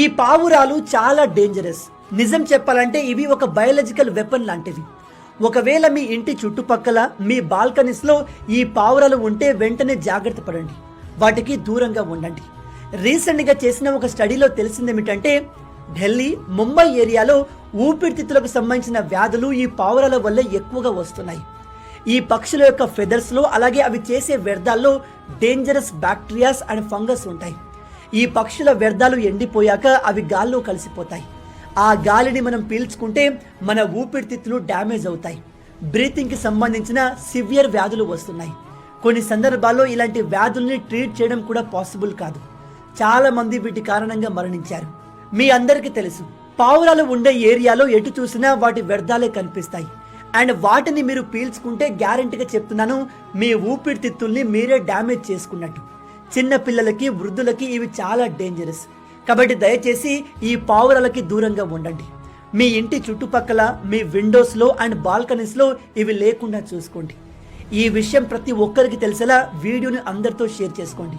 ఈ పావురాలు చాలా డేంజరస్. నిజం చెప్పాలంటే ఇవి ఒక బయాలజికల్ వెపన్ లాంటివి. ఒకవేళ మీ ఇంటి చుట్టుపక్కల మీ బాల్కనీస్లో ఈ పావురాలు ఉంటే వెంటనే జాగ్రత్త పడండి, వాటికి దూరంగా ఉండండి. రీసెంట్గా చేసిన ఒక స్టడీలో తెలిసింది ఏమిటంటే ఢిల్లీ, ముంబై ఏరియాలో ఊపిరితిత్తులకు సంబంధించిన వ్యాధులు ఈ పావురాల వల్ల ఎక్కువగా వస్తున్నాయి. ఈ పక్షుల యొక్క ఫెదర్స్లో అలాగే అవి చేసే వ్యర్థాల్లో డేంజరస్ బ్యాక్టీరియాస్ అండ్ ఫంగస్ ఉంటాయి. ఈ పక్షుల వ్యర్థాలు ఎండిపోయాక అవి గాల్లో కలిసిపోతాయి. ఆ గాలిని మనం పీల్చుకుంటే మన ఊపిరితిత్తులు డ్యామేజ్ అవుతాయి. బ్రీతింగ్కి సంబంధించిన సివియర్ వ్యాధులు వస్తున్నాయి. కొన్ని సందర్భాల్లో ఇలాంటి వ్యాధుల్ని ట్రీట్ చేయడం కూడా పాసిబుల్ కాదు. చాలా మంది వీటి కారణంగా మరణించారు. మీ అందరికీ తెలుసు, పావురాలు ఉండే ఏరియాలో ఎటు చూసినా వాటి వ్యర్థాలే కనిపిస్తాయి. అండ్ వాటిని మీరు పీల్చుకుంటే గ్యారెంటీగా చెప్తున్నాను, మీ ఊపిరితిత్తుల్ని మీరే డ్యామేజ్ చేసుకున్నట్టు. చిన్న పిల్లలకి, వృద్ధులకి ఇవి చాలా డేంజరస్. కాబట్టి దయచేసి ఈ పావురాలకి దూరంగా ఉండండి. మీ ఇంటి చుట్టుపక్కల, మీ విండోస్లో అండ్ బాల్కనీస్లో ఇవి లేకుండా చూసుకోండి. ఈ విషయం ప్రతి ఒక్కరికి తెలిసేలా వీడియోని అందరితో షేర్ చేసుకోండి.